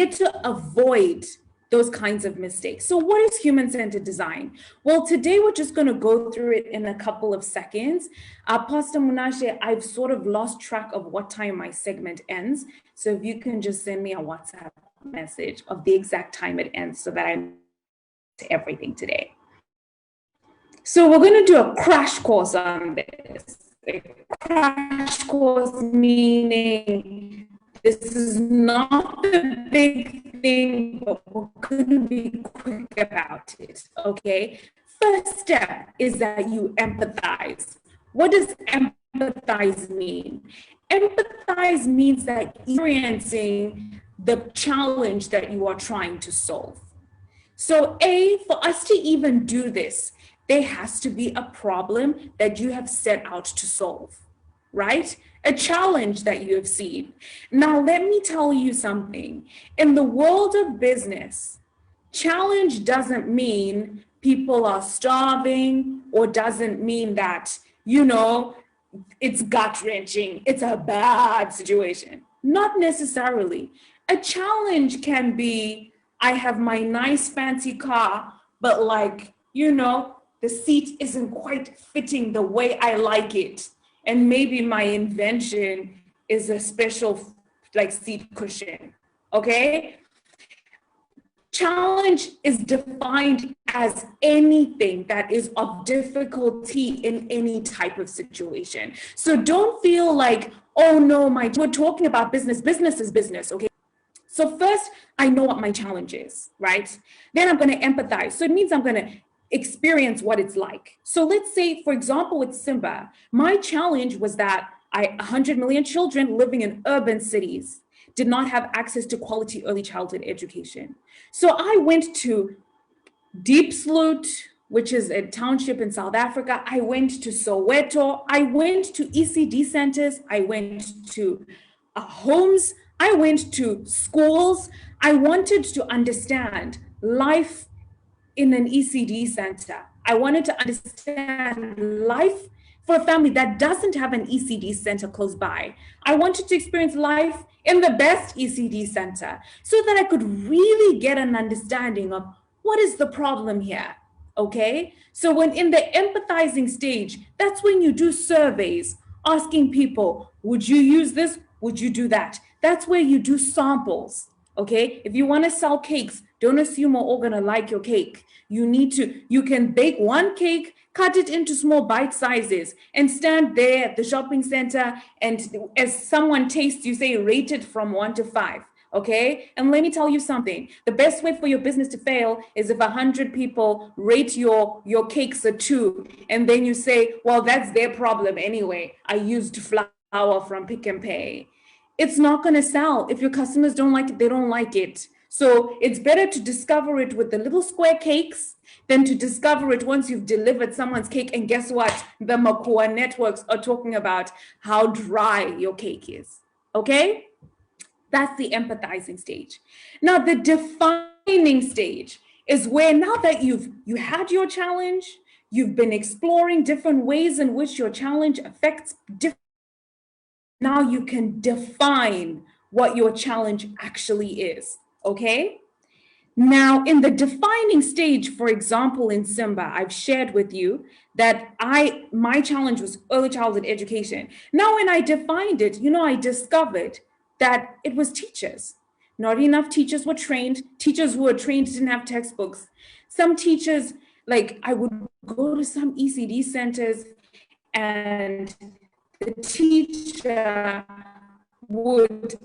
get to avoid those kinds of mistakes. So what is human-centered design? Well, today we're just going to go through it in a couple of seconds. Pastor Munashe, I've sort of lost track of what time my segment ends. So if you can just send me a WhatsApp message of the exact time it ends so that I know everything today. So we're going to do a crash course on this. A crash course meaning this is not the big thing, but we're going to be quick about it, okay? First step is that you empathize. What does empathize mean? Empathize means that experiencing the challenge that you are trying to solve. So for us to even do this, there has to be a problem that you have set out to solve, right? A challenge that you have seen. Now, let me tell you something. In the world of business, challenge doesn't mean people are starving or doesn't mean that, it's gut-wrenching, it's a bad situation. Not necessarily. A challenge can be, I have my nice fancy car, but the seat isn't quite fitting the way I like it. And maybe my invention is a special seat cushion, okay? Challenge is defined as anything that is of difficulty in any type of situation. So don't feel like, oh no, we're talking about business. Business is business, okay? So first, I know what my challenge is, right? Then I'm going to empathize. So it means I'm going to experience what it's like. So let's say, for example, with Simba, my challenge was that 100 million children living in urban cities did not have access to quality early childhood education. So I went to Deep Sloot, which is a township in South Africa. I went to Soweto. I went to ECD centers. I went to homes. I went to schools. I wanted to understand life in an ECD center. I wanted to understand life for a family that doesn't have an ECD center close by. I wanted to experience life in the best ECD center so that I could really get an understanding of what is the problem here, okay? So when in the empathizing stage, that's when you do surveys asking people, would you use this? Would you do that? That's where you do samples, okay? If you want to sell cakes, don't assume we're all gonna like your cake. You can bake one cake, cut it into small bite sizes and stand there at the shopping center. And as someone tastes, you say, rate it from 1 to 5. Okay. And let me tell you something. The best way for your business to fail is if 100 people rate your cakes a 2. And then you say, well, that's their problem anyway. I used flour from Pick and Pay. It's not going to sell. If your customers don't like it, they don't like it. So it's better to discover it with the little square cakes than to discover it once you've delivered someone's cake. And guess what? The Makua networks are talking about how dry your cake is. Okay? That's the empathizing stage. Now, the defining stage is where now that you had your challenge, you've been exploring different ways in which your challenge affects different. Now you can define what your challenge actually is. Okay. Now, in the defining stage, for example, in Simba, I've shared with you that my challenge was early childhood education. Now, when I defined it, I discovered that it was teachers. Not enough teachers were trained. Teachers who were trained didn't have textbooks. Some teachers, I would go to some ECD centers and the teacher would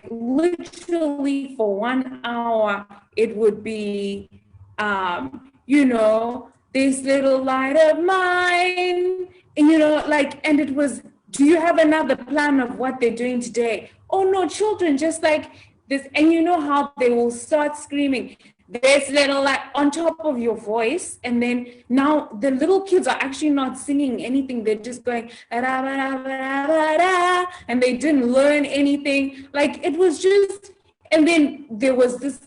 literally for 1 hour, it would be, this little light of mine, and it was, do you have another plan of what they're doing today? Oh no, children just like this. And you know how they will start screaming, this little light on top of your voice. And then now the little kids are actually not singing anything. They're just going, and they didn't learn anything. It was just, and then there was this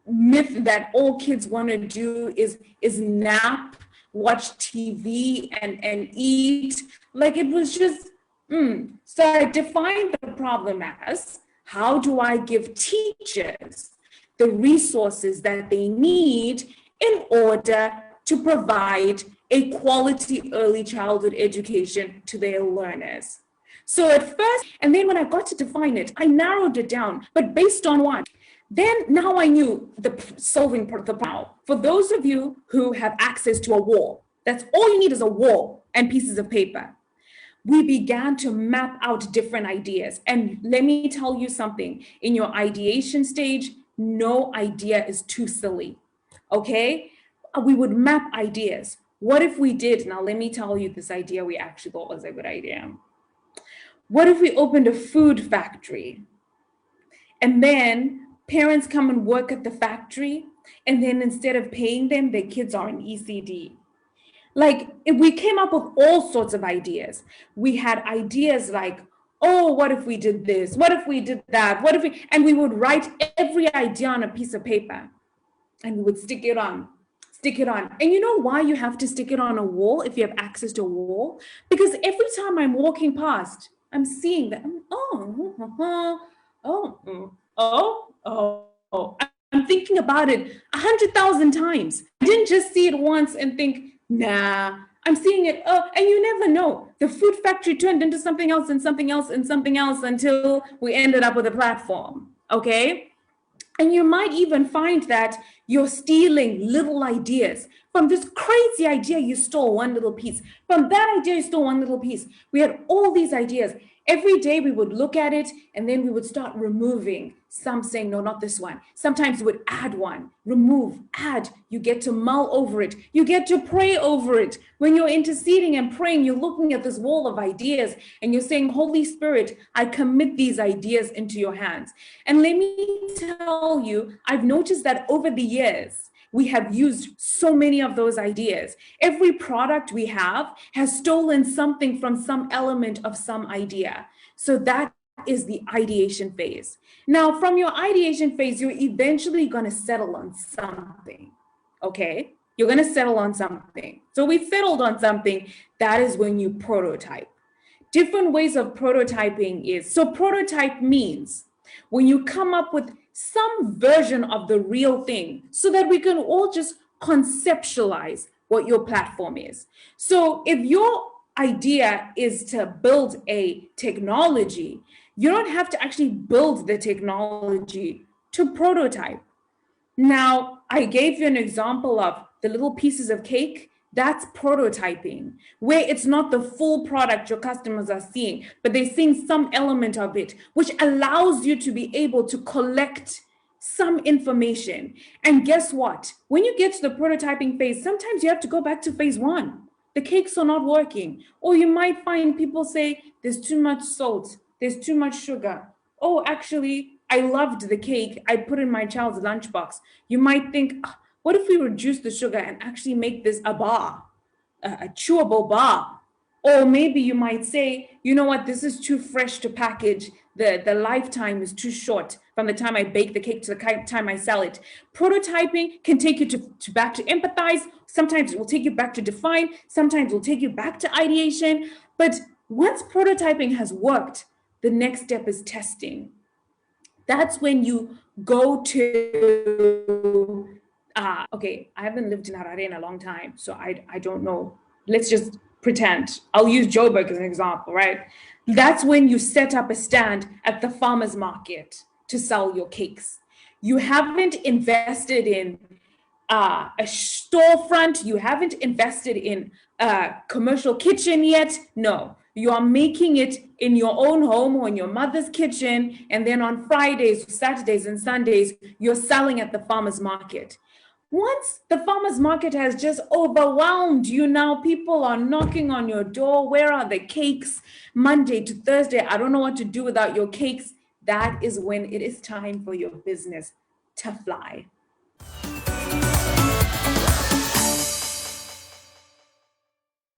myth that all kids want to do is nap, watch TV and eat. It was just, So I defined the problem as, How do I give teachers the resources that they need in order to provide a quality early childhood education to their learners? So at first, and then when I got to define it, I narrowed it down, but based on what? Then now I knew solving the problem. For those of you who have access to a wall, that's all you need is a wall and pieces of paper. We began to map out different ideas. And let me tell you something, in your ideation stage, no idea is too silly, okay? We would map ideas. What if we did, now let me tell you this idea we actually thought was a good idea. What if we opened a food factory and then parents come and work at the factory and then instead of paying them, their kids are in ECD? Like, we came up with all sorts of ideas. We had ideas like, oh, what if we did this? What if we did that? What if we, and we would write every idea on a piece of paper and we would stick it on. And you know why you have to stick it on a wall if you have access to a wall? Because every time I'm walking past, I'm seeing that, I'm thinking about it 100,000 times. I didn't just see it once and think, nah, I'm seeing it. And you never know. The food factory turned into something else and something else and something else until we ended up with a platform, okay? And you might even find that you're stealing little ideas. From this crazy idea, you stole one little piece. From that idea, you stole one little piece. We had all these ideas. Every day we would look at it and then we would start removing. Some saying, no, not this one. Sometimes we would add one, remove, add. You get to mull over it. You get to pray over it. When you're interceding and praying, you're looking at this wall of ideas and you're saying, Holy Spirit, I commit these ideas into your hands. And let me tell you, I've noticed that over the years, we have used so many of those ideas. Every product we have has stolen something from some element of some idea. So that is the ideation phase. Now, from your ideation phase, you're eventually going to settle on something, okay? You're going to settle on something. So we settled on something. That is when you prototype. Different ways of prototyping is, so prototype means when you come up with some version of the real thing so that we can all just conceptualize what your platform is. So if your idea is to build a technology, you don't have to actually build the technology to prototype. Now, I gave you an example of the little pieces of cake. That's prototyping, where it's not the full product your customers are seeing, but they're seeing some element of it, which allows you to be able to collect some information. And guess what? When you get to the prototyping phase, sometimes you have to go back to phase one. The cakes are not working. Or you might find people say, there's too much salt, there's too much sugar. Oh, actually, I loved the cake. I put in my child's lunchbox. You might think, what if we reduce the sugar and actually make this a bar, a chewable bar? Or maybe you might say, you know what, this is too fresh to package. The lifetime is too short from the time I bake the cake to the time I sell it. Prototyping can take you to back to empathize. Sometimes it will take you back to define. Sometimes it will take you back to ideation. But once prototyping has worked, the next step is testing. That's when you go to okay, I haven't lived in Harare in a long time, so I don't know. Let's just pretend. I'll use Joburg as an example, right? That's when you set up a stand at the farmer's market to sell your cakes. You haven't invested in a storefront. You haven't invested in a commercial kitchen yet. No, you are making it in your own home or in your mother's kitchen. And then on Fridays, Saturdays, and Sundays, you're selling at the farmer's market. Once the farmer's market has just overwhelmed you now, people are knocking on your door. Where are the cakes? Monday to Thursday, I don't know what to do without your cakes. That is when it is time for your business to fly.